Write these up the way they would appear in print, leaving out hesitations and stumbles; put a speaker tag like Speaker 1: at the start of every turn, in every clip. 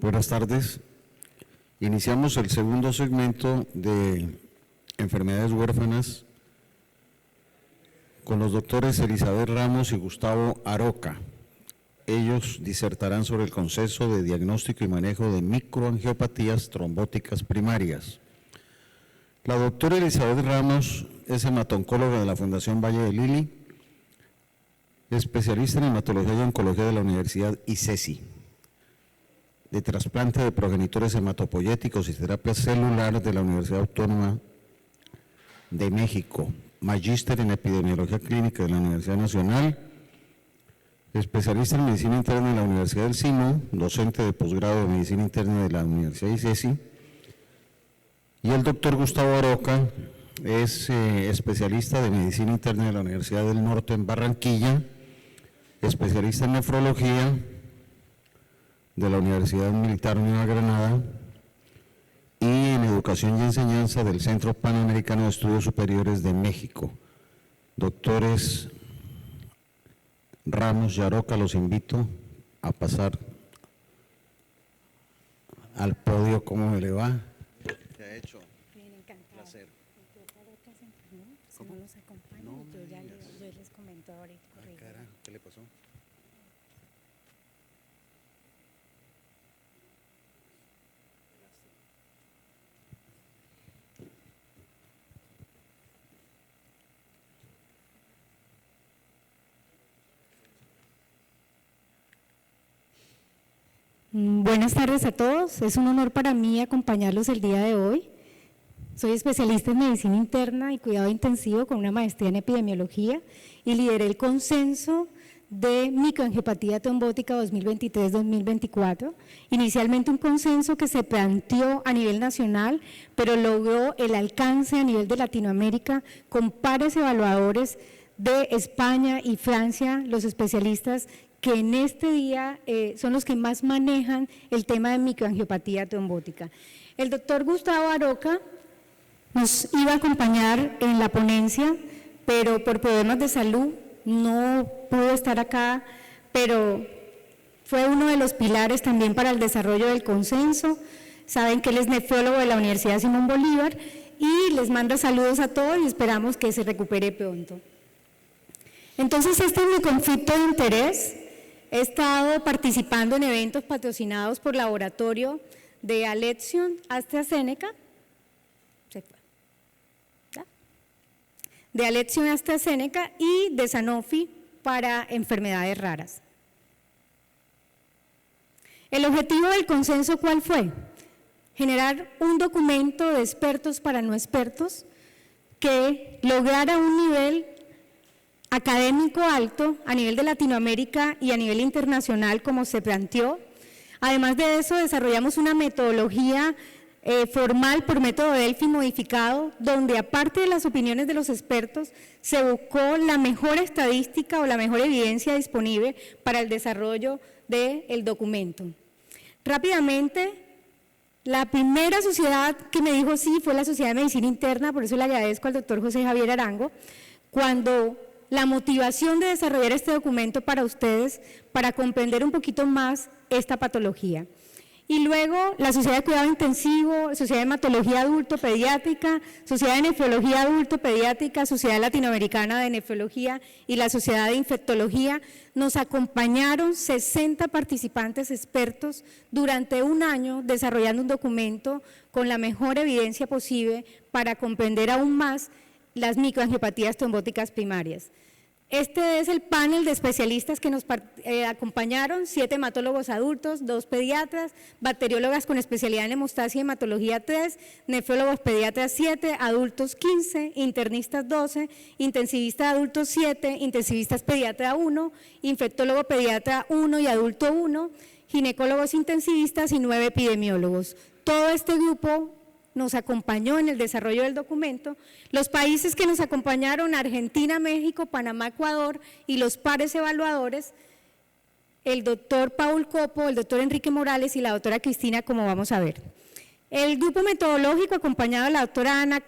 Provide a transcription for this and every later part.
Speaker 1: Buenas tardes. Iniciamos el segundo segmento de enfermedades huérfanas con los doctores Elizabeth Ramos y Gustavo Aroca. Ellos disertarán sobre el consenso de diagnóstico y manejo de microangiopatías trombóticas primarias. La doctora Elizabeth Ramos es hematoncóloga de la Fundación Valle de Lili, especialista en hematología y oncología de la Universidad ICESI, de trasplante de progenitores hematopoyéticos y terapia celular de la Universidad Autónoma de México, magíster en epidemiología clínica de la Universidad Nacional, especialista en medicina interna de la Universidad del Sino, docente de posgrado de medicina interna de la Universidad ICESI, y el doctor Gustavo Aroca es especialista de medicina interna de la Universidad del Norte en Barranquilla, especialista en nefrología de la Universidad Militar Nueva Granada y en educación y enseñanza del Centro Panamericano de Estudios Superiores de México. Doctores Ramos y Aroca, los invito a pasar al podio. ¿Cómo me le va? ¿Qué ha hecho?
Speaker 2: Bien, encantado.
Speaker 1: Placer.
Speaker 2: Si no nos acompaña,
Speaker 1: No,
Speaker 2: yo les comento ahorita.
Speaker 1: Carajo, ¿qué le pasó?
Speaker 2: Buenas tardes a todos, es un honor para mí acompañarlos el día de hoy. Soy especialista en medicina interna y cuidado intensivo con una maestría en epidemiología y lideré el consenso de microangiopatía trombótica 2023-2024. Inicialmente un consenso que se planteó a nivel nacional, pero logró el alcance a nivel de Latinoamérica con pares evaluadores de España y Francia, los especialistas que en este día son los que más manejan el tema de microangiopatía trombótica. El doctor Gustavo Aroca nos iba a acompañar en la ponencia, pero por problemas de salud no pudo estar acá, pero fue uno de los pilares también para el desarrollo del consenso. Saben que él es nefrólogo de la Universidad Simón Bolívar y les manda saludos a todos y esperamos que se recupere pronto. Entonces, este es mi conflicto de interés. He estado participando en eventos patrocinados por laboratorio de Alexion, AstraZeneca, de Alexion, AstraZeneca y de Sanofi para enfermedades raras. El objetivo del consenso, ¿cuál fue? Generar un documento de expertos para no expertos que lograra un nivel académico alto a nivel de Latinoamérica y a nivel internacional como se planteó. Además de eso, desarrollamos una metodología formal por método Delphi modificado, donde aparte de las opiniones de los expertos, se buscó la mejor estadística o la mejor evidencia disponible para el desarrollo del documento. Rápidamente, la primera sociedad que me dijo sí fue la Sociedad de Medicina Interna, por eso le agradezco al doctor José Javier Arango, cuando la motivación de desarrollar este documento para ustedes, para comprender un poquito más esta patología. Y luego la Sociedad de Cuidado Intensivo, Sociedad de Hematología Adulto Pediátrica, Sociedad de Nefrología Adulto Pediátrica, Sociedad Latinoamericana de Nefrología y la Sociedad de Infectología nos acompañaron 60 participantes expertos durante un año desarrollando un documento con la mejor evidencia posible para comprender aún más las microangiopatías trombóticas primarias. Este es el panel de especialistas que nos acompañaron, 7 hematólogos adultos, 2 pediatras, bacteriólogas con especialidad en hemostasia y hematología 3, nefrólogos pediatras 7, adultos 15, internistas 12, intensivistas adultos 7, intensivistas pediatra 1, infectólogo pediatra 1 y adulto 1, ginecólogos intensivistas y 9 epidemiólogos. Todo este grupo nos acompañó en el desarrollo del documento. Los países que nos acompañaron, Argentina, México, Panamá, Ecuador y los pares evaluadores, el doctor Paul Copo, el doctor Enrique Morales y la doctora Cristina, como vamos a ver. El grupo metodológico, acompañado de la doctora Ana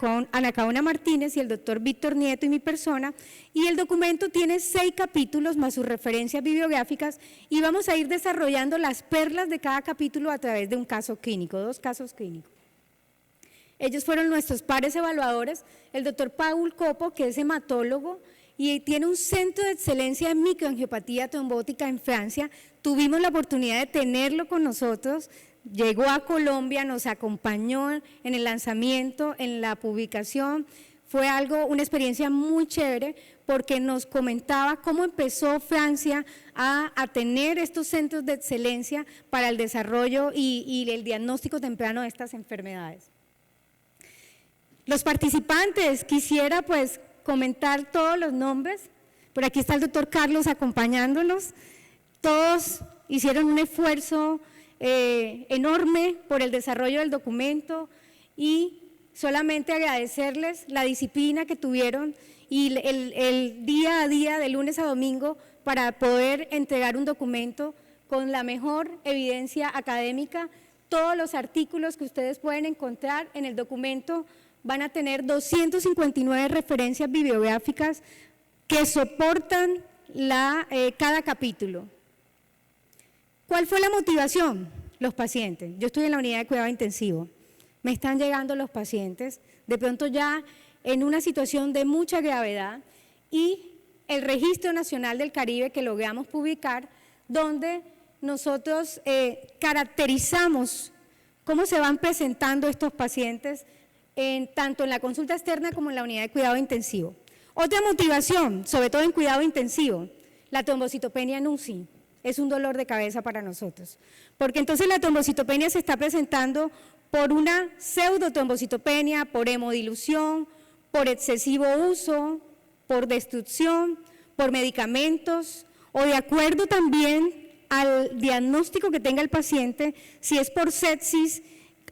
Speaker 2: Caona Martínez y el doctor Víctor Nieto y mi persona, y el documento tiene 6 capítulos más sus referencias bibliográficas, y vamos a ir desarrollando las perlas de cada capítulo a través de un caso clínico, 2 casos clínicos. Ellos fueron nuestros pares evaluadores, el doctor Paul Copo, que es hematólogo y tiene un centro de excelencia en microangiopatía trombótica en Francia. Tuvimos la oportunidad de tenerlo con nosotros. Llegó a Colombia, nos acompañó en el lanzamiento, en la publicación. Fue una experiencia muy chévere porque nos comentaba cómo empezó Francia a tener estos centros de excelencia para el desarrollo y el diagnóstico temprano de estas enfermedades. Los participantes, quisiera pues comentar todos los nombres. Por aquí está el doctor Carlos acompañándonos. Todos hicieron un esfuerzo enorme por el desarrollo del documento y solamente agradecerles la disciplina que tuvieron y el día a día, de lunes a domingo, para poder entregar un documento con la mejor evidencia académica. Todos los artículos que ustedes pueden encontrar en el documento van a tener 259 referencias bibliográficas que soportan cada capítulo. ¿Cuál fue la motivación? Los pacientes. Yo estoy en la unidad de cuidado intensivo. Me están llegando los pacientes, de pronto ya en una situación de mucha gravedad, y el Registro Nacional del Caribe que logramos publicar, donde nosotros caracterizamos cómo se van presentando estos pacientes tanto en la consulta externa como en la unidad de cuidado intensivo. Otra motivación, sobre todo en cuidado intensivo, la trombocitopenia en UCI. Es un dolor de cabeza para nosotros, porque entonces la trombocitopenia se está presentando por una pseudotrombocitopenia, por hemodilución, por excesivo uso, por destrucción, por medicamentos, o de acuerdo también al diagnóstico que tenga el paciente, si es por sepsis,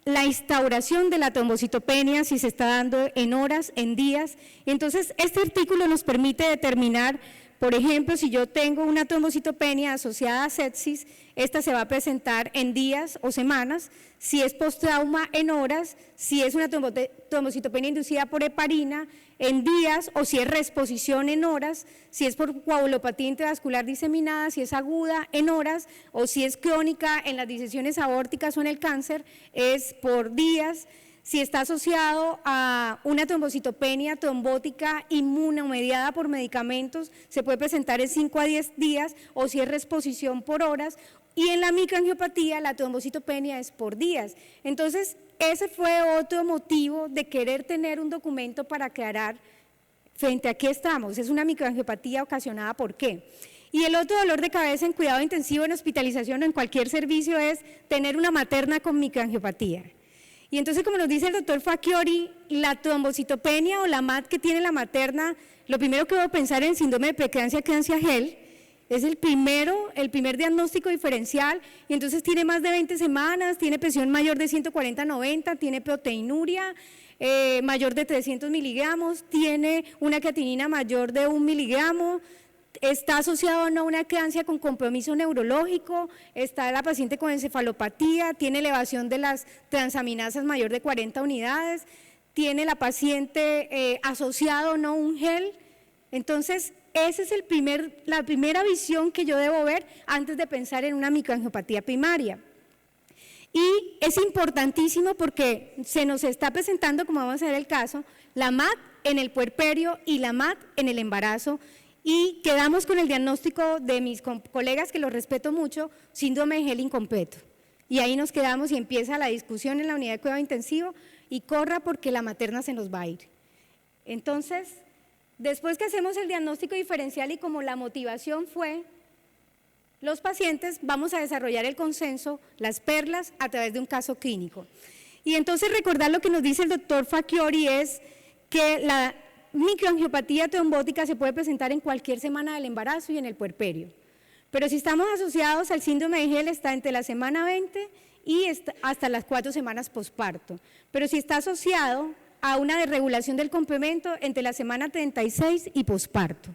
Speaker 2: la instauración de la trombocitopenia, si se está dando en horas, en días. Entonces, este artículo nos permite determinar, por ejemplo, si yo tengo una trombocitopenia asociada a sepsis, esta se va a presentar en días o semanas, si es postrauma en horas, si es una trombocitopenia inducida por heparina en días, o si es reexposición en horas, si es por coagulopatía intravascular diseminada, si es aguda en horas, o si es crónica en las disecciones aórticas o en el cáncer, es por días. Si está asociado a una trombocitopenia trombótica inmunomediada por medicamentos, se puede presentar en 5 a 10 días, o si es reexposición por horas, y en la microangiopatía la trombocitopenia es por días. Entonces, ese fue otro motivo de querer tener un documento para aclarar frente a qué estamos. Es una microangiopatía ocasionada por qué. Y el otro dolor de cabeza en cuidado intensivo, en hospitalización o en cualquier servicio es tener una materna con microangiopatía. Y entonces, como nos dice el doctor Facchiori, la trombocitopenia o la MAT que tiene la materna, lo primero que debo pensar en el síndrome de preeclampsia-Creutzfeldt-Jakob, es el primer diagnóstico diferencial, y entonces tiene más de 20 semanas, tiene presión mayor de 140/90, tiene proteinuria mayor de 300 miligramos, tiene una creatinina mayor de 1 miligramo, está asociado a una eclampsia con compromiso neurológico, está la paciente con encefalopatía, tiene elevación de las transaminasas mayor de 40 unidades, tiene la paciente asociado o no un gel. Entonces, esa es la primera visión que yo debo ver antes de pensar en una microangiopatía primaria. Y es importantísimo porque se nos está presentando, como vamos a ver el caso, la MAT en el puerperio y la MAT en el embarazo, y quedamos con el diagnóstico de mis colegas, que los respeto mucho, síndrome de gel incompleto. Y ahí nos quedamos y empieza la discusión en la unidad de cuidado intensivo, y corra porque la materna se nos va a ir. Entonces, después que hacemos el diagnóstico diferencial y como la motivación fue los pacientes, vamos a desarrollar el consenso, las perlas, a través de un caso clínico. Y entonces recordar lo que nos dice el doctor Facchiori es que la microangiopatía trombótica se puede presentar en cualquier semana del embarazo y en el puerperio. Pero si estamos asociados al síndrome de Gel, está entre la semana 20 y hasta las 4 semanas posparto. Pero si está asociado a una desregulación del complemento entre la semana 36 y posparto.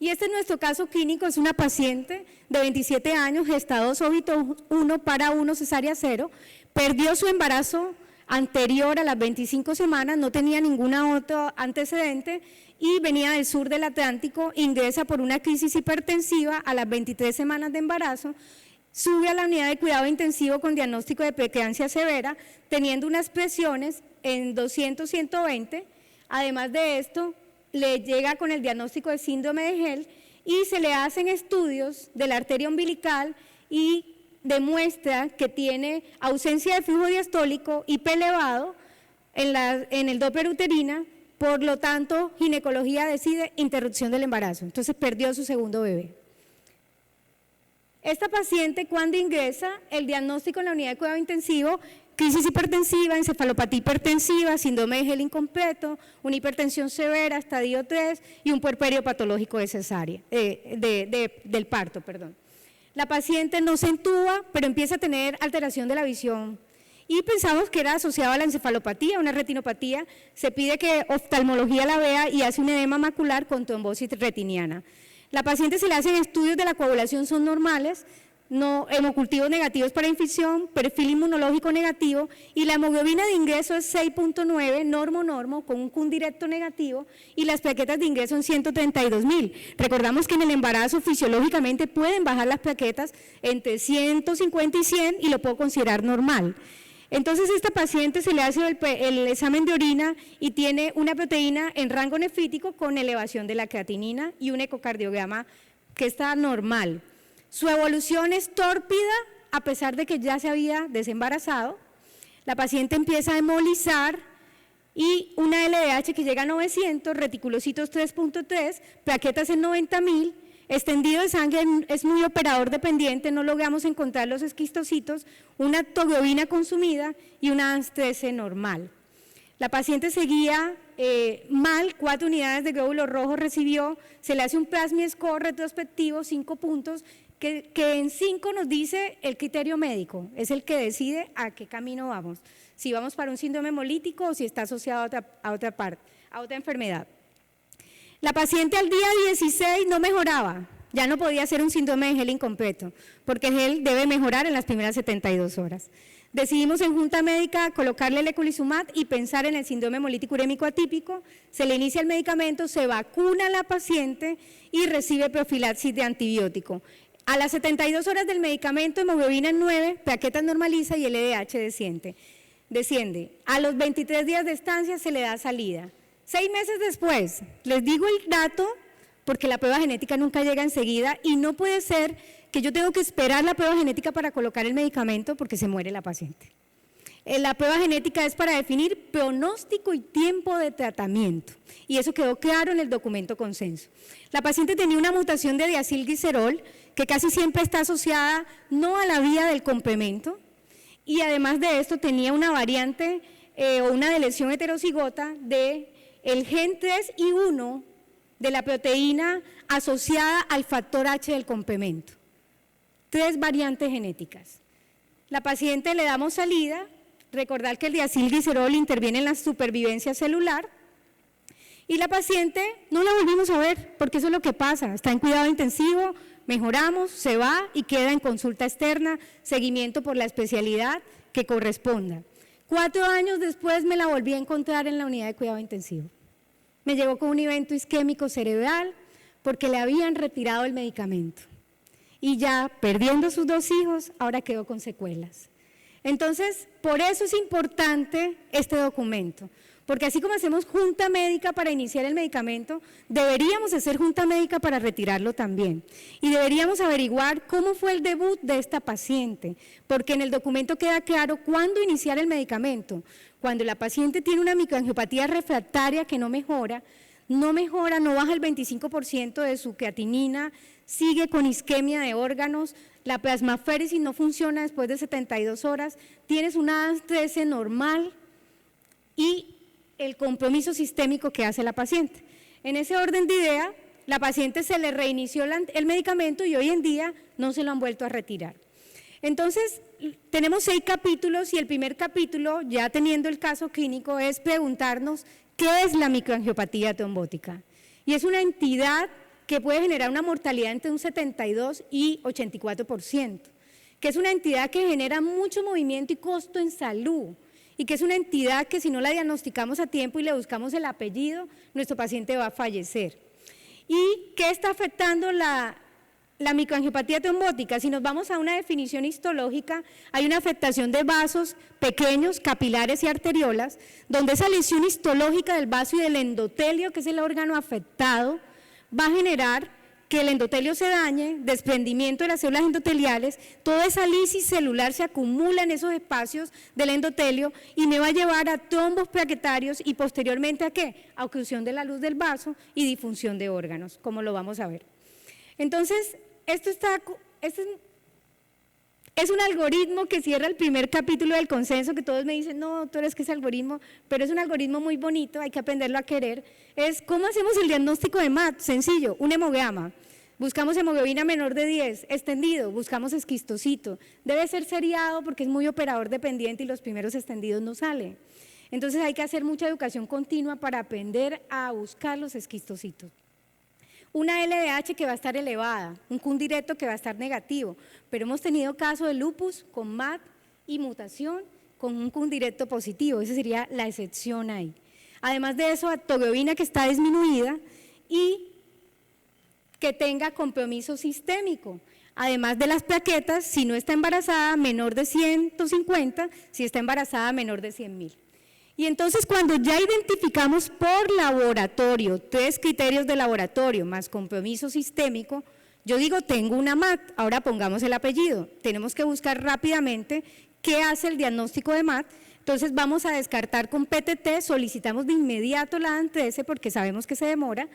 Speaker 2: Y este es nuestro caso clínico, es una paciente de 27 años, gesta 2, óbito 1, para 1, cesárea 0, perdió su embarazo anterior a las 25 semanas, no tenía ningún otro antecedente y venía del sur del Atlántico, ingresa por una crisis hipertensiva a las 23 semanas de embarazo, sube a la unidad de cuidado intensivo con diagnóstico de preeclampsia severa, teniendo unas presiones en 200-120, además de esto, le llega con el diagnóstico de síndrome de Hell y se le hacen estudios de la arteria umbilical y demuestra que tiene ausencia de flujo diastólico y P elevado en el Doppler uterina, por lo tanto, ginecología decide interrupción del embarazo. Entonces perdió su segundo bebé. Esta paciente, cuando ingresa, el diagnóstico en la unidad de cuidado intensivo, crisis hipertensiva, encefalopatía hipertensiva, síndrome de Hell incompleto, una hipertensión severa, estadio 3 y un puerperio patológico de cesárea, del parto, perdón. La paciente no se entuba, pero empieza a tener alteración de la visión y pensamos que era asociado a la encefalopatía, una retinopatía. Se pide que oftalmología la vea y hace un edema macular con trombosis retiniana. La paciente se le hacen estudios de la coagulación, son normales, no, hemocultivos negativos para infección, perfil inmunológico negativo y la hemoglobina de ingreso es 6.9, normo, con un CUN directo negativo y las plaquetas de ingreso son 132.000. Recordamos que en el embarazo fisiológicamente pueden bajar las plaquetas entre 150 y 100 y lo puedo considerar normal. Entonces, esta paciente se le hace el examen de orina y tiene una proteína en rango nefrítico con elevación de la creatinina y un ecocardiograma que está normal. Su evolución es tórpida a pesar de que ya se había desembarazado. La paciente empieza a hemolizar y una LDH que llega a 900, reticulocitos 3.3, plaquetas en 90.000, extendido de sangre es muy operador dependiente, no logramos encontrar los esquistocitos, una toglobina consumida y una ANS13 normal. La paciente seguía mal, 4 unidades de glóbulos rojos recibió, se le hace un plasma score retrospectivo, 5 puntos, que en 5 nos dice el criterio médico, es el que decide a qué camino vamos, si vamos para un síndrome hemolítico o si está asociado a otra enfermedad. La paciente al día 16 no mejoraba, ya no podía ser un síndrome de Hell incompleto, porque Hell debe mejorar en las primeras 72 horas. Decidimos en junta médica colocarle el eculizumab y pensar en el síndrome hemolítico urémico atípico, se le inicia el medicamento, se vacuna a la paciente y recibe profilaxis de antibiótico. A las 72 horas del medicamento, hemoglobina en 9, plaquetas normaliza y el LDH desciende. A los 23 días de estancia se le da salida. 6 meses después, les digo el dato porque la prueba genética nunca llega enseguida y no puede ser que yo tengo que esperar la prueba genética para colocar el medicamento porque se muere la paciente. La prueba genética es para definir pronóstico y tiempo de tratamiento y eso quedó claro en el documento consenso. La paciente tenía una mutación de diacilglicerol que casi siempre está asociada no a la vía del complemento y además de esto tenía una variante o una deleción heterocigota de el gen 3 y 1 de la proteína asociada al factor H del complemento. 3 variantes genéticas. La paciente le damos salida, recordar que el diacilglicerol interviene en la supervivencia celular y la paciente no la volvimos a ver porque eso es lo que pasa, está en cuidado intensivo, mejoramos, se va y queda en consulta externa, seguimiento por la especialidad que corresponda. 4 años después me la volví a encontrar en la unidad de cuidado intensivo. Me llegó con un evento isquémico cerebral porque le habían retirado el medicamento. Y ya perdiendo sus 2 hijos, ahora quedó con secuelas. Entonces, por eso es importante este documento, porque así como hacemos junta médica para iniciar el medicamento, deberíamos hacer junta médica para retirarlo también. Y deberíamos averiguar cómo fue el debut de esta paciente, porque en el documento queda claro cuándo iniciar el medicamento. Cuando la paciente tiene una microangiopatía refractaria que no mejora, no baja el 25% de su creatinina, sigue con isquemia de órganos, la plasmaféresis no funciona después de 72 horas, tienes una ANS13 normal y el compromiso sistémico que hace la paciente. En ese orden de idea, la paciente se le reinició el medicamento y hoy en día no se lo han vuelto a retirar. Entonces, tenemos 6 capítulos y el primer capítulo, ya teniendo el caso clínico, es preguntarnos qué es la microangiopatía trombótica. Y es una entidad que puede generar una mortalidad entre un 72 y 84%, que es una entidad que genera mucho movimiento y costo en salud, y que es una entidad que si no la diagnosticamos a tiempo y le buscamos el apellido, nuestro paciente va a fallecer. ¿Y qué está afectando la microangiopatía trombótica? Si nos vamos a una definición histológica, hay una afectación de vasos pequeños, capilares y arteriolas, donde esa lesión histológica del vaso y del endotelio, que es el órgano afectado, va a generar que el endotelio se dañe, desprendimiento de las células endoteliales, toda esa lisis celular se acumula en esos espacios del endotelio y me va a llevar a trombos plaquetarios y posteriormente ¿a qué? A oclusión de la luz del vaso y disfunción de órganos, como lo vamos a ver. Entonces, es un algoritmo que cierra el primer capítulo del consenso, que todos me dicen, no, doctora, es que ese algoritmo, pero es un algoritmo muy bonito, hay que aprenderlo a querer. Es cómo hacemos el diagnóstico de MAT, sencillo, un hemograma. Buscamos hemoglobina menor de 10, extendido, buscamos esquistocito. Debe ser seriado porque es muy operador dependiente y los primeros extendidos no salen. Entonces hay que hacer mucha educación continua para aprender a buscar los esquistocitos. Una LDH que va a estar elevada, un CUN directo que va a estar negativo, pero hemos tenido casos de lupus con MAT y mutación con un CUN directo positivo, esa sería la excepción ahí. Además de eso, actoglobina que está disminuida y que tenga compromiso sistémico. Además de las plaquetas, si no está embarazada, menor de 150, si está embarazada, menor de 100.000. Y entonces cuando ya identificamos por laboratorio, 3 criterios de laboratorio más compromiso sistémico, yo digo tengo una MAT, ahora pongamos el apellido, tenemos que buscar rápidamente qué hace el diagnóstico de MAT, entonces vamos a descartar con PTT, solicitamos de inmediato la ANTS porque sabemos que se demora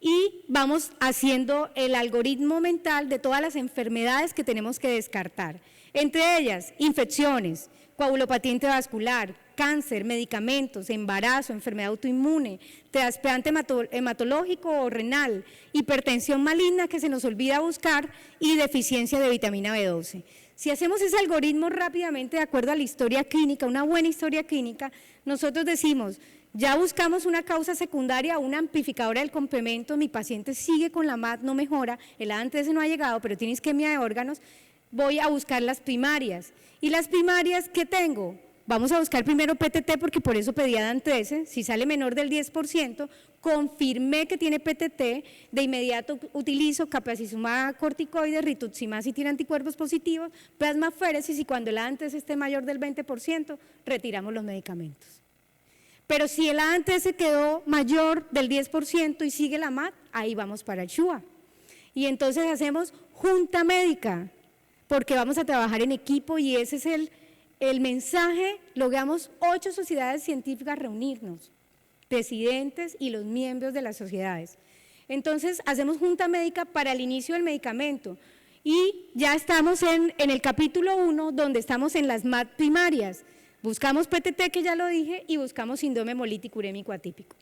Speaker 2: y vamos haciendo el algoritmo mental de todas las enfermedades que tenemos que descartar, entre ellas infecciones, coagulopatía intravascular, cáncer, medicamentos, embarazo, enfermedad autoinmune, trasplante hematológico o renal, hipertensión maligna que se nos olvida buscar y deficiencia de vitamina B12. Si hacemos ese algoritmo rápidamente de acuerdo a la historia clínica, una buena historia clínica, nosotros decimos, ya buscamos una causa secundaria, una amplificadora del complemento, mi paciente sigue con la MAT, no mejora, el ANTS no ha llegado, pero tiene isquemia de órganos, voy a buscar las primarias. ¿Y las primarias qué tengo? Vamos a buscar primero PTT porque por eso pedí a ANTS, si sale menor del 10%, confirmé que tiene PTT, de inmediato utilizo capacizumab corticoide, rituximab si tiene anticuerpos positivos, plasmaféresis y cuando el ANTS esté mayor del 20%, retiramos los medicamentos. Pero si el ANTS quedó mayor del 10% y sigue la MAT, ahí vamos para el SHUA. Y entonces hacemos junta médica, porque vamos a trabajar en equipo y ese es el mensaje, logramos 8 sociedades científicas reunirnos, presidentes y los miembros de las sociedades. Entonces hacemos junta médica para el inicio del medicamento y ya estamos en el capítulo 1 donde estamos en las MAT primarias, buscamos PTT que ya lo dije y buscamos síndrome hemolítico urémico atípico.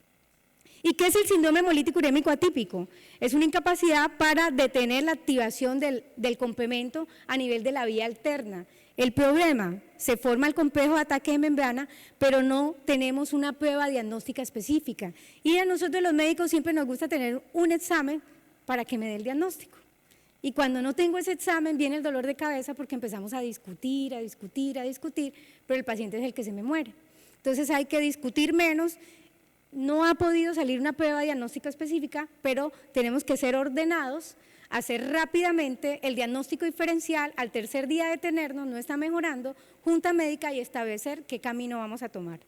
Speaker 2: ¿Y qué es el síndrome hemolítico urémico atípico? Es una incapacidad para detener la activación del complemento a nivel de la vía alterna. El problema, se forma el complejo de ataque de membrana, pero no tenemos una prueba diagnóstica específica. Y a nosotros los médicos siempre nos gusta tener un examen para que me dé el diagnóstico. Y cuando no tengo ese examen viene el dolor de cabeza porque empezamos a discutir, pero el paciente es el que se me muere. Entonces hay que discutir menos. No ha podido salir una prueba diagnóstica específica, pero tenemos que ser ordenados, hacer rápidamente el diagnóstico diferencial, al tercer día detenernos, no está mejorando, junta médica y establecer qué camino vamos a tomar.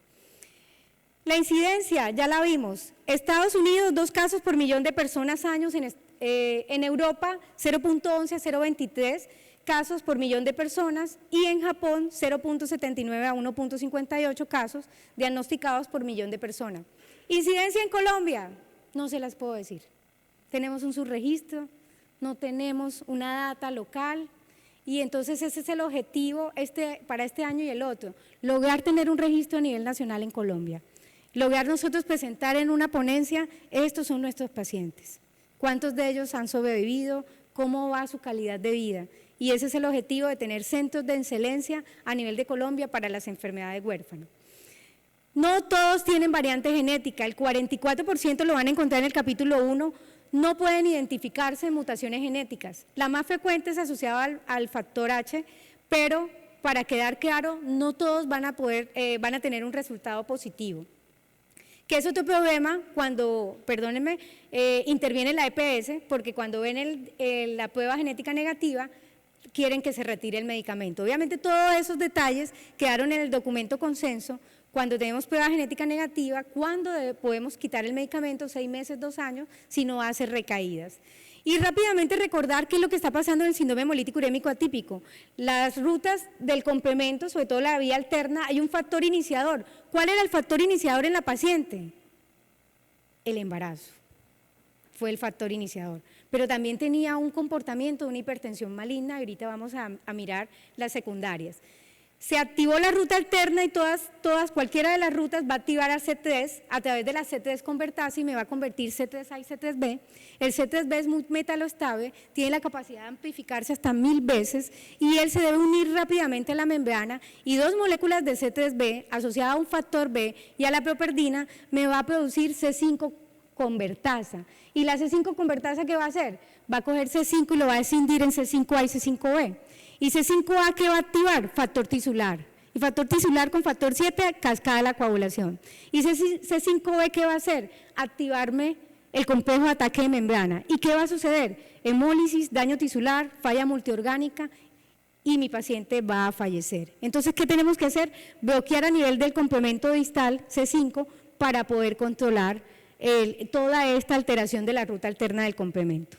Speaker 2: La incidencia, ya la vimos, Estados Unidos 2 casos por millón de personas años, en Europa 0.11 a 0.23 casos por millón de personas y en Japón 0.79 a 1.58 casos diagnosticados por millón de personas. Incidencia en Colombia, no se las puedo decir. Tenemos un subregistro, no tenemos una data local y entonces ese es el objetivo para este año y el otro, lograr tener un registro a nivel nacional en Colombia. Lograr nosotros presentar en una ponencia, estos son nuestros pacientes, cuántos de ellos han sobrevivido, cómo va su calidad de vida. Y ese es el objetivo de tener centros de excelencia a nivel de Colombia para las enfermedades huérfanas. No todos tienen variante genética, el 44% lo van a encontrar en el capítulo 1, no pueden identificarse mutaciones genéticas. La más frecuente es asociada al factor H, pero para quedar claro, no todos van a tener un resultado positivo. Que es otro problema cuando, perdónenme, interviene la EPS, porque cuando ven la prueba genética negativa, quieren que se retire el medicamento. Obviamente todos esos detalles quedaron en el documento consenso. Cuando tenemos prueba genética negativa, ¿cuándo podemos quitar el medicamento? 6 meses, 2 años, si no hace recaídas. Y rápidamente recordar qué es lo que está pasando en el síndrome hemolítico urémico atípico. Las rutas del complemento, sobre todo la vía alterna, hay un factor iniciador. ¿Cuál era el factor iniciador en la paciente? El embarazo. Fue el factor iniciador. Pero también tenía un comportamiento de una hipertensión maligna, y ahorita vamos a mirar las secundarias. Se activó la ruta alterna y cualquiera de las rutas va a activar a C3 a través de la C3 convertasa y me va a convertir C3A y C3B. El C3B es muy metaloestable, tiene la capacidad de amplificarse hasta 1000 veces y él se debe unir rápidamente a la membrana y 2 moléculas de C3B asociadas a un factor B y a la properdina me va a producir C5 convertasa. ¿Y la C5 convertasa qué va a hacer? Va a coger C5 y lo va a escindir en C5A y C5B. ¿Y C5A qué va a activar? Factor tisular. Y factor tisular con factor 7 cascada la coagulación. ¿Y C5B qué va a hacer? Activarme el complejo de ataque de membrana. ¿Y qué va a suceder? Hemólisis, daño tisular, falla multiorgánica y mi paciente va a fallecer. Entonces, ¿qué tenemos que hacer? Bloquear a nivel del complemento distal C5 para poder controlar toda esta alteración de la ruta alterna del complemento.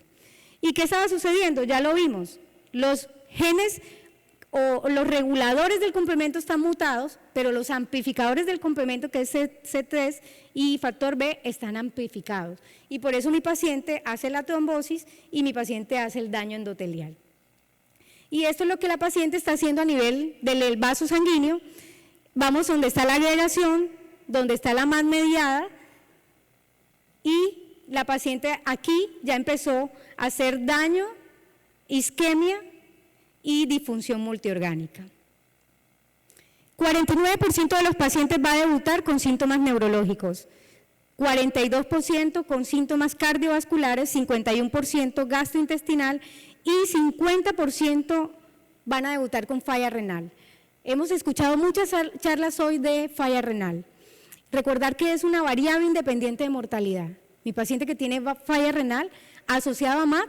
Speaker 2: ¿Y qué estaba sucediendo? Ya lo vimos. Los genes o los reguladores del complemento están mutados, pero los amplificadores del complemento, que es C3 y factor B, están amplificados. Y por eso mi paciente hace la trombosis y mi paciente hace el daño endotelial. Y esto es lo que la paciente está haciendo a nivel del vaso sanguíneo. Vamos donde está la agregación, donde está la MAD mediada, y la paciente aquí ya empezó a hacer daño, isquemia y disfunción multiorgánica. 49% de los pacientes va a debutar con síntomas neurológicos, 42% con síntomas cardiovasculares, 51% gastrointestinal y 50% van a debutar con falla renal. Hemos escuchado muchas charlas hoy de falla renal. Recordar que es una variable independiente de mortalidad. Mi paciente que tiene falla renal asociada a MAD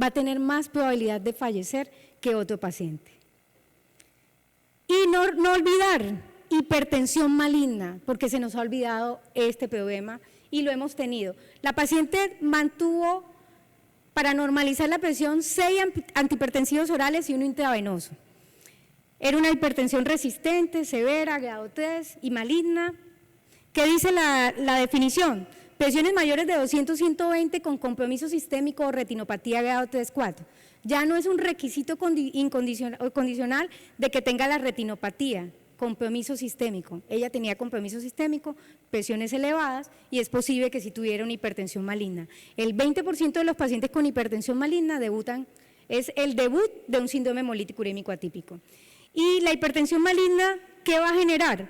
Speaker 2: va a tener más probabilidad de fallecer que otro paciente. Y no olvidar hipertensión maligna, porque se nos ha olvidado este problema y lo hemos tenido. La paciente mantuvo, para normalizar la presión, 6 antihipertensivos orales y 1 intravenoso. Era una hipertensión resistente, severa, grado 3 y maligna. ¿Qué dice la definición? Presiones mayores de 200-120 con compromiso sistémico o retinopatía grado 3-4. Ya no es un requisito condicional de que tenga la retinopatía, compromiso sistémico. Ella tenía compromiso sistémico, presiones elevadas y es posible que sí tuviera una hipertensión maligna. El 20% de los pacientes con hipertensión maligna es el debut de un síndrome hemolítico urémico atípico. Y la hipertensión maligna, ¿qué va a generar?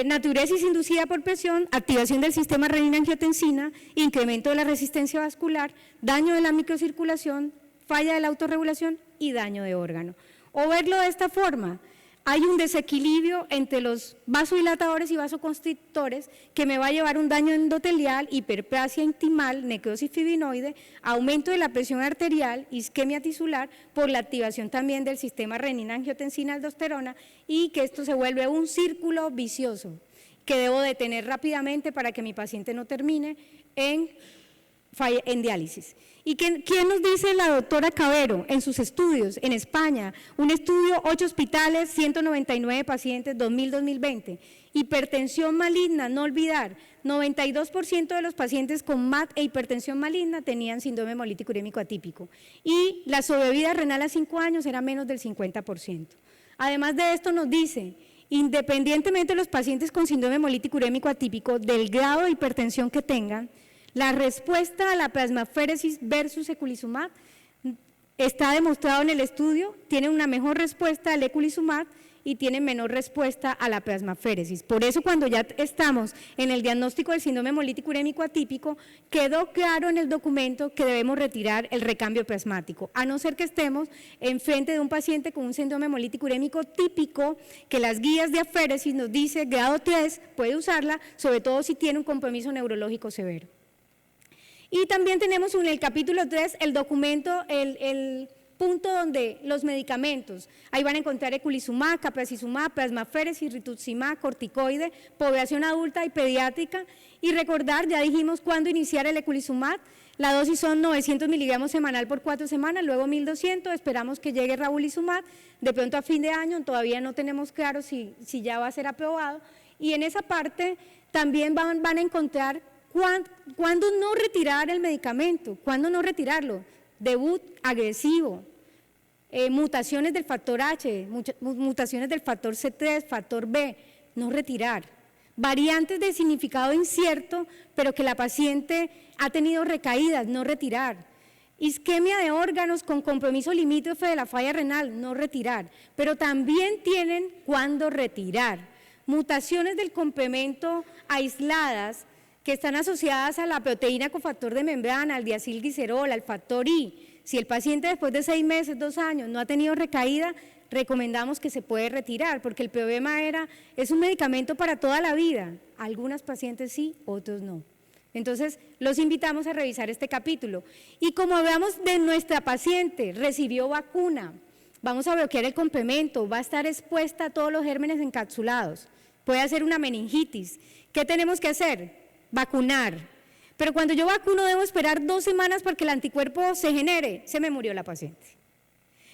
Speaker 2: Natriuresis inducida por presión, activación del sistema renina-angiotensina, incremento de la resistencia vascular, daño de la microcirculación, falla de la autorregulación y daño de órgano. O verlo de esta forma, hay un desequilibrio entre los vasodilatadores y vasoconstrictores que me va a llevar un daño endotelial, hiperplasia intimal, necrosis fibrinoide, aumento de la presión arterial, isquemia tisular por la activación también del sistema renina-angiotensina-aldosterona y que esto se vuelve un círculo vicioso que debo detener rápidamente para que mi paciente no termine en diálisis. ¿Y quién nos dice la doctora Cabero en sus estudios en España? Un estudio, 8 hospitales, 199 pacientes, 2000-2020. Hipertensión maligna, no olvidar, 92% de los pacientes con MAD e hipertensión maligna tenían síndrome hemolítico urémico atípico y la sobrevida renal a 5 años era menos del 50%. Además de esto nos dice, independientemente de los pacientes con síndrome hemolítico urémico atípico, del grado de hipertensión que tengan, la respuesta a la plasmaféresis versus eculizumab está demostrado en el estudio, tienen una mejor respuesta al eculizumab y tienen menor respuesta a la plasmaféresis. Por eso cuando ya estamos en el diagnóstico del síndrome hemolítico urémico atípico, quedó claro en el documento que debemos retirar el recambio plasmático, a no ser que estemos enfrente de un paciente con un síndrome hemolítico urémico típico, que las guías de aféresis nos dice grado 3, puede usarla, sobre todo si tiene un compromiso neurológico severo. Y también tenemos en el capítulo 3 el documento, el punto donde los medicamentos, ahí van a encontrar eculizumab, capracizumab, plasmaféresis, rituximab, corticoide, población adulta y pediátrica, y recordar, ya dijimos cuándo iniciar el eculizumab, la dosis son 900 miligramos semanal por 4 semanas, luego 1200, esperamos que llegue ravulizumab, de pronto a fin de año, todavía no tenemos claro si ya va a ser aprobado, y en esa parte también van a encontrar cuándo no retirar el medicamento, cuándo no retirarlo, debut agresivo, mutaciones del factor H, mutaciones del factor C3, factor B, no retirar. Variantes de significado incierto, pero que la paciente ha tenido recaídas, no retirar. Isquemia de órganos con compromiso limítrofe de la falla renal, no retirar. Pero también tienen cuándo retirar. Mutaciones del complemento aisladas que están asociadas a la proteína cofactor de membrana, al diacilglicerol, al factor I. Si el paciente después de 6 meses, 2 años no ha tenido recaída, recomendamos que se puede retirar, porque el problema es un medicamento para toda la vida. Algunas pacientes sí, otros no. Entonces, los invitamos a revisar este capítulo. Y como hablamos de nuestra paciente, recibió vacuna, vamos a bloquear el complemento, va a estar expuesta a todos los gérmenes encapsulados, puede hacer una meningitis. ¿Qué tenemos que hacer? Vacunar. Pero cuando yo vacuno debo esperar 2 semanas para que el anticuerpo se genere, se me murió la paciente.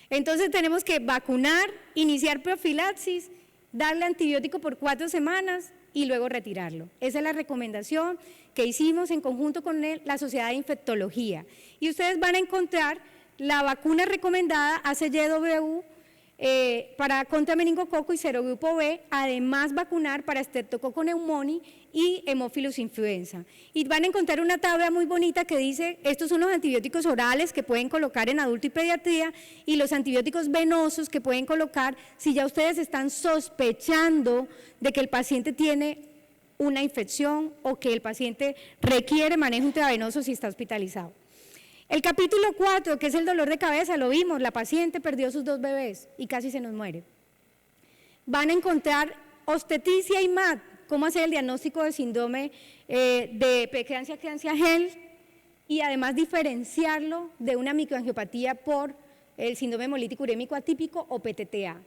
Speaker 2: Entonces tenemos que vacunar, iniciar profilaxis, darle antibiótico por 4 semanas y luego retirarlo. Esa es la recomendación que hicimos en conjunto con la Sociedad de Infectología. Y ustedes van a encontrar la vacuna recomendada ACYW para contra meningococo y serogrupo B, además vacunar para Streptococcus pneumoniae y Haemophilus influenza. Y van a encontrar una tabla muy bonita que dice, estos son los antibióticos orales que pueden colocar en adulto y pediatría y los antibióticos venosos que pueden colocar si ya ustedes están sospechando de que el paciente tiene una infección o que el paciente requiere manejo intravenoso si está hospitalizado. El capítulo 4, que es el dolor de cabeza, lo vimos, la paciente perdió sus 2 bebés y casi se nos muere. Van a encontrar obstetricia y MAT, cómo hacer el diagnóstico de síndrome de preeclampsia gel y además diferenciarlo de una microangiopatía por el síndrome hemolítico urémico atípico o PTTA.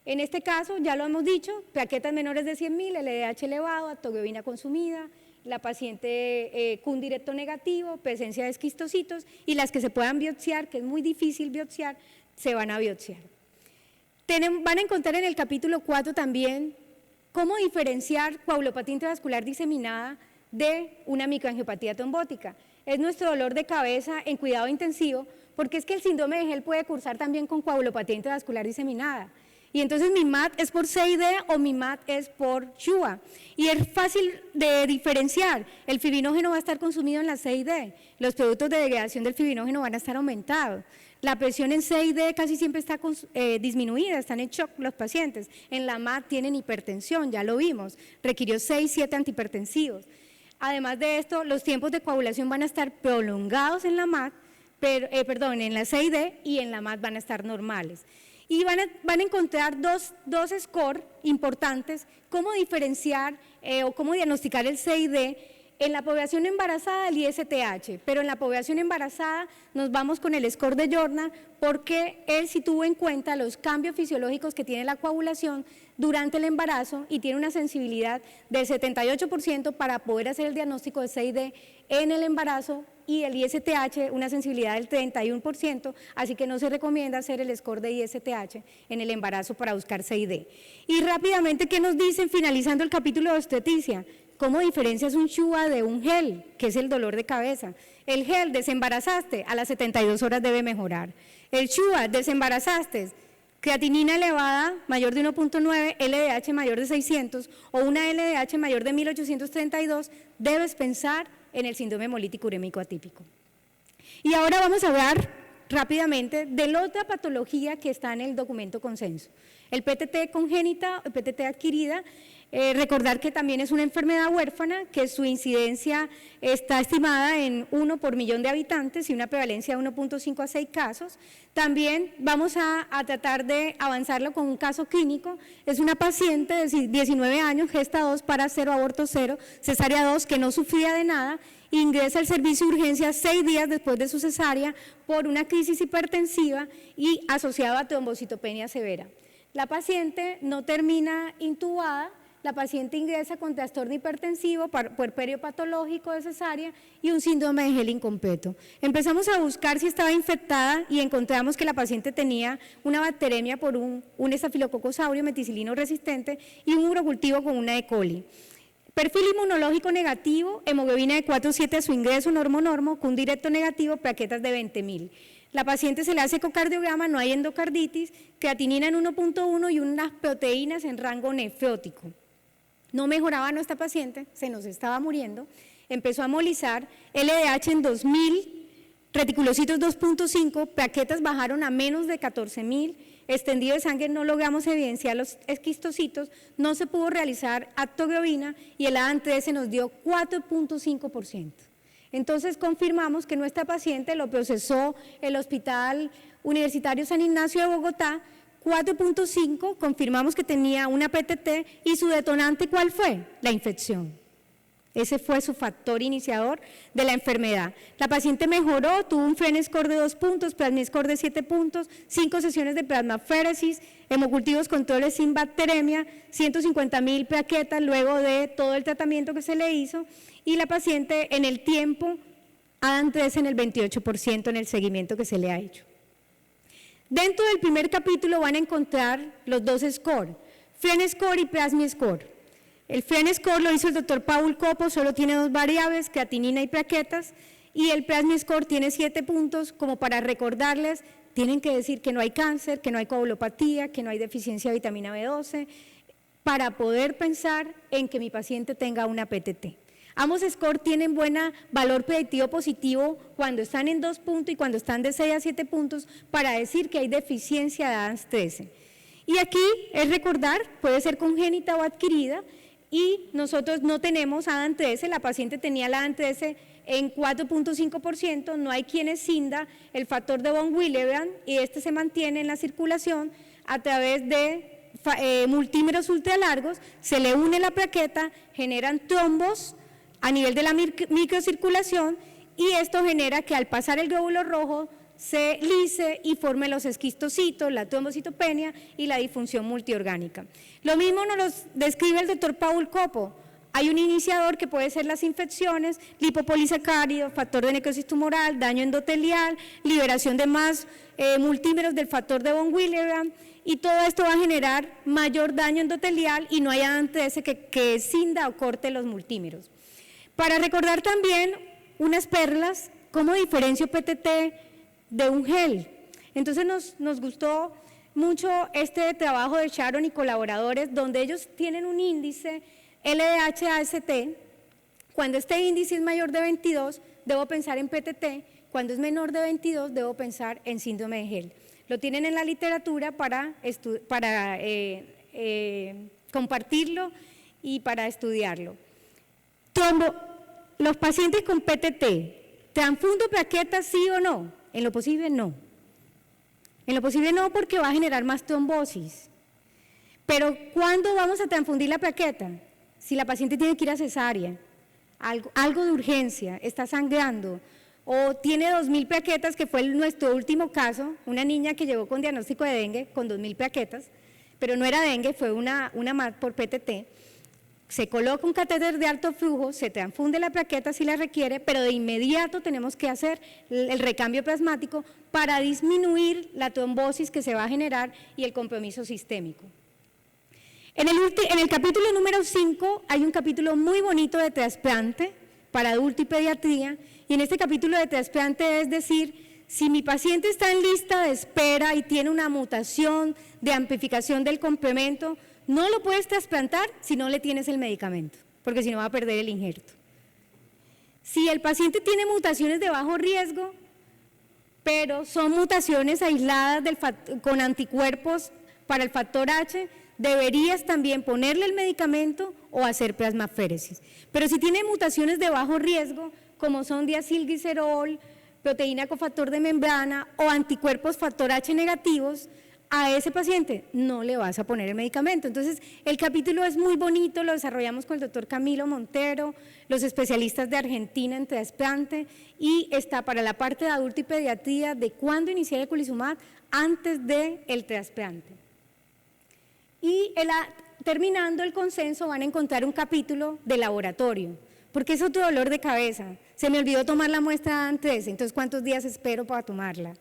Speaker 2: En este caso, ya lo hemos dicho, plaquetas menores de 100.000, LDH elevado, atoglobina consumida, la paciente CUN directo negativo, presencia de esquistocitos y las que se puedan biopsiar, que es muy difícil biopsiar, se van a biopsiar. Van a encontrar en el capítulo 4 también cómo diferenciar coagulopatía intravascular diseminada de una microangiopatía trombótica. Es nuestro dolor de cabeza en cuidado intensivo, porque es que el síndrome de Gel puede cursar también con coagulopatía intravascular diseminada. Y entonces mi MAT es por CID o mi MAT es por SHUA. Y es fácil de diferenciar. El fibrinógeno va a estar consumido en la CID. Los productos de degradación del fibrinógeno van a estar aumentados. La presión en CID casi siempre está disminuida, están en shock los pacientes. En la MAT tienen hipertensión, ya lo vimos. Requirió 6, 7 antihipertensivos. Además de esto, los tiempos de coagulación van a estar prolongados en la MAT, en la CID y en la MAT van a estar normales. Y van a encontrar dos scores importantes, cómo diferenciar o cómo diagnosticar el CID en la población embarazada, el ISTH, pero en la población embarazada nos vamos con el score de Jordan porque él sí tuvo en cuenta los cambios fisiológicos que tiene la coagulación durante el embarazo y tiene una sensibilidad del 78% para poder hacer el diagnóstico de CID en el embarazo y el ISTH una sensibilidad del 31%, así que no se recomienda hacer el score de ISTH en el embarazo para buscar CID. Y rápidamente, ¿qué nos dicen finalizando el capítulo de obstetricia? ¿Cómo diferencias un SHUA de un gel, que es el dolor de cabeza? El gel, desembarazaste, a las 72 horas debe mejorar. El SHUA, desembarazaste, creatinina elevada, mayor de 1.9, LDH mayor de 600 o una LDH mayor de 1832, debes pensar en el síndrome hemolítico urémico atípico. Y ahora vamos a hablar rápidamente de la otra patología que está en el documento consenso. El PTT congénita, el PTT adquirida, recordar que también es una enfermedad huérfana, que su incidencia está estimada en 1 por millón de habitantes y una prevalencia de 1.5 a 6 casos. También vamos a tratar de avanzarlo con un caso clínico. Es una paciente de 19 años, gesta 2, para 0, aborto 0, cesárea 2, que no sufría de nada, ingresa al servicio de urgencia 6 días después de su cesárea por una crisis hipertensiva y asociada a trombocitopenia severa. La paciente no termina intubada. La paciente ingresa con trastorno hipertensivo, puerperio patológico de cesárea y un síndrome de Hell incompleto. Empezamos a buscar si estaba infectada y encontramos que la paciente tenía una bacteremia por un estafilococcus aureus meticilino resistente y un urocultivo con una E. coli. Perfil inmunológico negativo, hemoglobina de 4,7 a su ingreso, normo, con un directo negativo, plaquetas de 20.000. La paciente se le hace ecocardiograma, no hay endocarditis, creatinina en 1.1 y unas proteínas en rango nefrótico. No mejoraba nuestra paciente, se nos estaba muriendo, empezó a hemolizar, LDH en 2.000, reticulocitos 2.5, plaquetas bajaron a menos de 14.000, extendido de sangre no logramos evidenciar los esquistocitos, no se pudo realizar actoglobina y el ADAN-13 se nos dio 4.5%. Entonces confirmamos que nuestra paciente lo procesó el Hospital Universitario San Ignacio de Bogotá, 4.5, confirmamos que tenía una PTT y su detonante, ¿cuál fue? La infección. Ese fue su factor iniciador de la enfermedad. La paciente mejoró, tuvo un FREN score de 2 puntos, plasma score de 7 puntos, 5 sesiones de plasmaféresis, hemocultivos controles sin bacteremia, 150.000 plaquetas luego de todo el tratamiento que se le hizo y la paciente en el tiempo ADAN-13 en el 28% en el seguimiento que se le ha hecho. Dentro del primer capítulo van a encontrar los dos scores, FREN score y plasma score. El FREN score lo hizo el doctor Paul Copo, solo tiene 2 variables, creatinina y plaquetas, y el plasma score tiene 7 puntos, como para recordarles, tienen que decir que no hay cáncer, que no hay coagulopatía, que no hay deficiencia de vitamina B12, para poder pensar en que mi paciente tenga una PTT. Ambos scores tienen buen valor predictivo positivo cuando están en 2 puntos y cuando están de 6 a 7 puntos para decir que hay deficiencia de ADAN-13. Y aquí es recordar, puede ser congénita o adquirida y nosotros no tenemos ADAN-13, la paciente tenía la ADAN-13 en 4.5%, no hay quien escinda el factor de von Willebrand y este se mantiene en la circulación a través de multímeros ultralargos, se le une la plaqueta, generan trombos a nivel de la microcirculación y esto genera que al pasar el glóbulo rojo se lise y forme los esquistocitos, la trombocitopenia y la disfunción multiorgánica. Lo mismo nos lo describe el doctor Paul Copo. Hay un iniciador que puede ser las infecciones, lipopolisacárido, factor de necrosis tumoral, daño endotelial, liberación de más multímeros del factor de von Willebrand y todo esto va a generar mayor daño endotelial y no hay ADAN-13 que escinda o corte los multímeros. Para recordar también unas perlas, cómo diferencio PTT de un gel. Entonces nos gustó mucho este trabajo de Sharon y colaboradores, donde ellos tienen un índice LDH-AST. Cuando este índice es mayor de 22, debo pensar en PTT. Cuando es menor de 22, debo pensar en síndrome de gel. Lo tienen en la literatura para compartirlo y para estudiarlo. Los pacientes con PTT, ¿transfundo plaquetas sí o no? En lo posible no. En lo posible no porque va a generar más trombosis. Pero ¿cuándo vamos a transfundir la plaqueta? Si la paciente tiene que ir a cesárea, algo de urgencia, está sangrando, o tiene 2.000 plaquetas, que fue nuestro último caso, una niña que llegó con diagnóstico de dengue con 2.000 plaquetas, pero no era dengue, fue una MAT por PTT. Se coloca un catéter de alto flujo, se transfunde la plaqueta si la requiere, pero de inmediato tenemos que hacer el recambio plasmático para disminuir la trombosis que se va a generar y el compromiso sistémico. En el capítulo número 5 hay un capítulo muy bonito de trasplante para adulto y pediatría, y en este capítulo de trasplante es decir, si mi paciente está en lista de espera y tiene una mutación de amplificación del complemento, no lo puedes trasplantar si no le tienes el medicamento, porque si no va a perder el injerto. Si el paciente tiene mutaciones de bajo riesgo, pero son mutaciones aisladas con anticuerpos para el factor H, deberías también ponerle el medicamento o hacer plasmaféresis. Pero si tiene mutaciones de bajo riesgo, como son diacilglicerol, proteína cofactor de membrana o anticuerpos factor H negativos, a ese paciente no le vas a poner el medicamento. Entonces, el capítulo es muy bonito, lo desarrollamos con el doctor Camilo Montero, los especialistas de Argentina en trasplante, y está para la parte de adulto y pediatría de cuándo iniciar el eculizumab antes del trasplante. Y terminando el consenso van a encontrar un capítulo de laboratorio, porque es otro dolor de cabeza. Se me olvidó tomar la muestra antes, entonces ¿cuántos días espero para tomarla?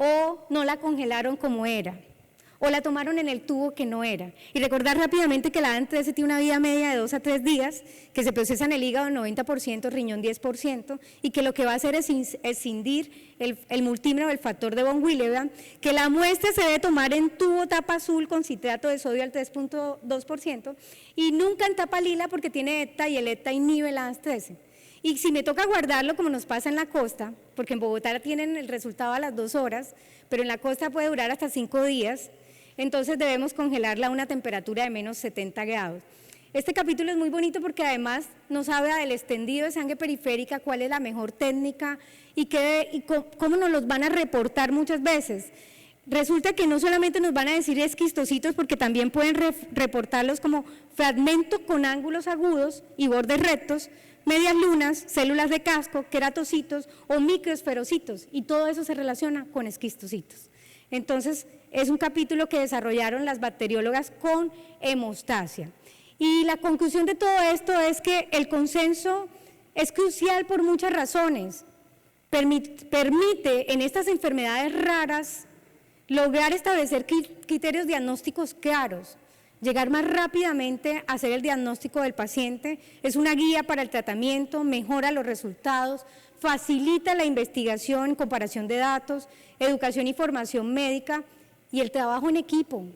Speaker 2: O no la congelaron como era, o la tomaron en el tubo que no era. Y recordar rápidamente que la ADN13 tiene una vida media de 2 a 3 días, que se procesa en el hígado 90%, riñón 10%, y que lo que va a hacer es escindir el multímero del factor de von Willebrand, que la muestra se debe tomar en tubo tapa azul con citrato de sodio al 3.2%, y nunca en tapa lila porque tiene ETA y el ETA inhibe la ADN13. Y si me toca guardarlo, como nos pasa en la costa, porque en Bogotá tienen el resultado a las 2 horas, pero en la costa puede durar hasta 5 días, entonces debemos congelarla a una temperatura de menos 70 grados. Este capítulo es muy bonito porque además nos habla del extendido de sangre periférica, cuál es la mejor técnica y cómo nos los van a reportar muchas veces. Resulta que no solamente nos van a decir esquistocitos, porque también pueden reportarlos como fragmentos con ángulos agudos y bordes rectos, medias lunas, células de casco, queratocitos o microesferocitos, y todo eso se relaciona con esquistocitos. Entonces, es un capítulo que desarrollaron las bacteriólogas con hemostasia. Y la conclusión de todo esto es que el consenso es crucial por muchas razones. Permite en estas enfermedades raras lograr establecer criterios diagnósticos claros, llegar más rápidamente a hacer el diagnóstico del paciente, es una guía para el tratamiento, mejora los resultados, facilita la investigación, comparación de datos, educación y formación médica y el trabajo en equipo.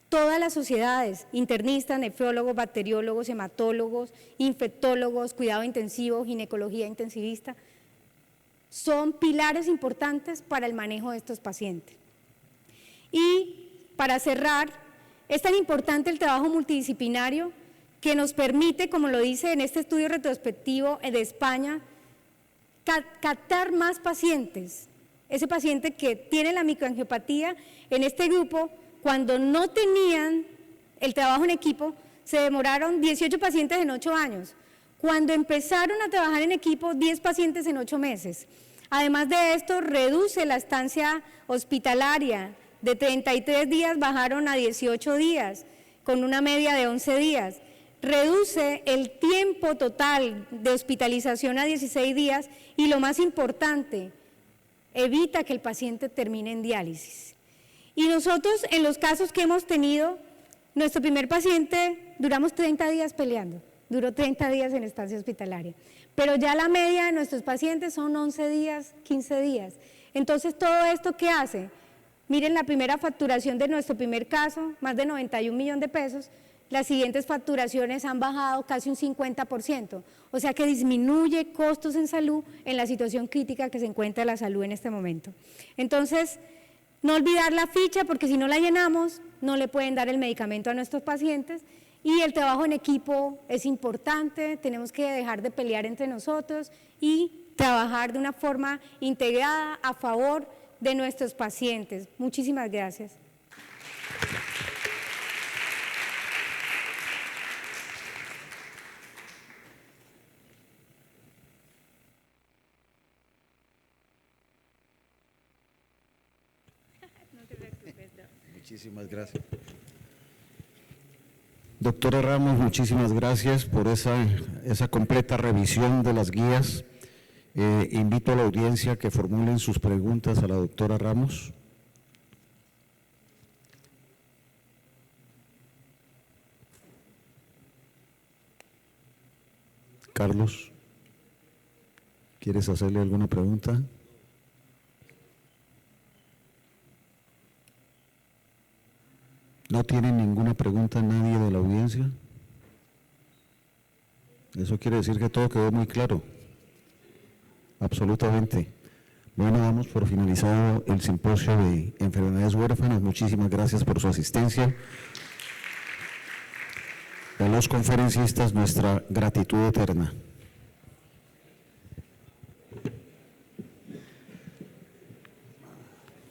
Speaker 2: Todas las sociedades, internistas, nefrólogos, bacteriólogos, hematólogos, infectólogos, cuidado intensivo, ginecología intensivista, son pilares importantes para el manejo de estos pacientes. Y para cerrar, es tan importante el trabajo multidisciplinario que nos permite, como lo dice en este estudio retrospectivo de España, captar más pacientes. Ese paciente que tiene la microangiopatía, en este grupo, cuando no tenían el trabajo en equipo, se demoraron 18 pacientes en 8 años. Cuando empezaron a trabajar en equipo, 10 pacientes en 8 meses. Además de esto, reduce la estancia hospitalaria. De 33 días bajaron a 18 días, con una media de 11 días. Reduce el tiempo total de hospitalización a 16 días y, lo más importante, evita que el paciente termine en diálisis. Y nosotros, en los casos que hemos tenido, nuestro primer paciente duramos 30 días peleando, duró 30 días en estancia hospitalaria, pero ya la media de nuestros pacientes son 11 días, 15 días. Entonces, ¿todo esto qué hace? Miren la primera facturación de nuestro primer caso, más de 91 millones de pesos, las siguientes facturaciones han bajado casi un 50%, o sea que disminuye costos en salud en la situación crítica que se encuentra la salud en este momento. Entonces, no olvidar la ficha, porque si no la llenamos, no le pueden dar el medicamento a nuestros pacientes, y el trabajo en equipo es importante, tenemos que dejar de pelear entre nosotros y trabajar de una forma integrada a favor de nuestros pacientes. Muchísimas gracias.
Speaker 1: Muchísimas gracias. Doctora Ramos, muchísimas gracias por esa completa revisión de las guías. Invito a la audiencia a que formulen sus preguntas a la doctora Ramos. Carlos, ¿quieres hacerle alguna pregunta? ¿No tiene ninguna pregunta nadie de la audiencia? Eso quiere decir que todo quedó muy claro. Absolutamente. Bueno, damos por finalizado el simposio de enfermedades huérfanas. Muchísimas gracias por su asistencia. A los conferencistas, nuestra gratitud eterna.